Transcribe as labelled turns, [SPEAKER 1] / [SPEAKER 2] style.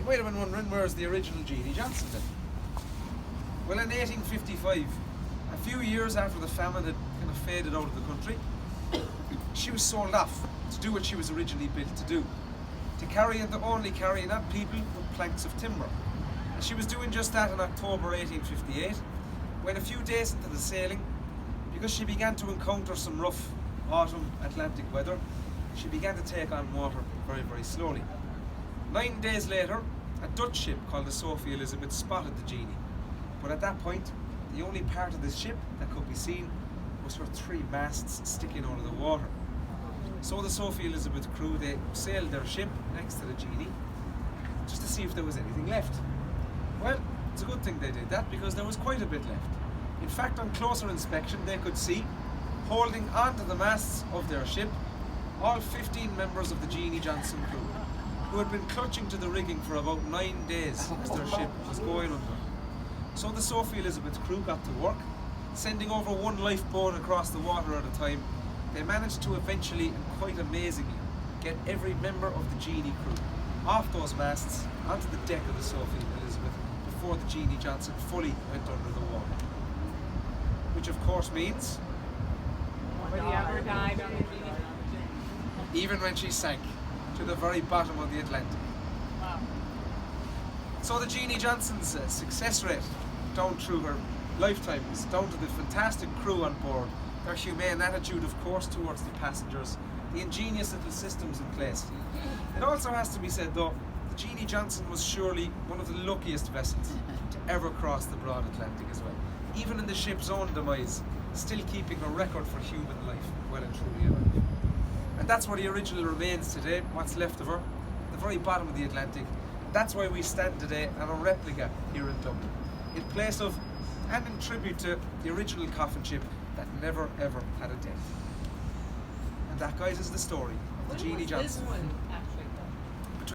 [SPEAKER 1] might have been wondering, where's the original Jeanie Johnson then? Well, in 1855, a few years after the famine had kind of faded out of the country, she was sold off to do what she was originally built to do, to carry and to only carry not people but planks of timber. And she was doing just that in October 1858, when a few days into the sailing, because she began to encounter some rough autumn Atlantic weather, she began to take on water very, very slowly. 9 days later, a Dutch ship called the Sophie Elizabeth spotted the Jeanie. But at that point, the only part of this ship that could be seen was her 3 masts sticking out of the water. So the Sophie Elizabeth crew, they sailed their ship next to the Jeanie just to see if there was anything left. Well, it's a good thing they did that, because there was quite a bit left. In fact, on closer inspection, they could see, holding onto the masts of their ship, all 15 members of the Jeanie Johnson crew, who had been clutching to the rigging for about 9 days as their ship was going under. So the Sophie Elizabeth crew got to work, sending over 1 lifeboat across the water at a time. They managed to eventually, and quite amazingly, get every member of the Jeanie crew off those masts onto the deck of the Sophie Elizabeth before the Jeanie Johnson fully went under the water. Which of course means
[SPEAKER 2] Nobody ever died on the Jeanie.
[SPEAKER 1] even when she sank to the very bottom of the Atlantic.
[SPEAKER 2] Wow.
[SPEAKER 1] So the Jeanie Johnson's success rate down through her lifetime is down to the fantastic crew on board, their humane attitude of course towards the passengers, the ingenious little systems in place. It also has to be said though, the Jeanie Johnson was surely one of the luckiest vessels to ever cross the broad Atlantic as well. Even in the ship's own demise, still keeping a record for human life well and truly alive. And that's where the original remains today, what's left of her, at the very bottom of the Atlantic. That's why we stand today on a replica here in Dublin, in place of and in tribute to the original coffin ship that never ever had a death. And that, guys, is the story of the Jeanie Johnson.
[SPEAKER 2] This one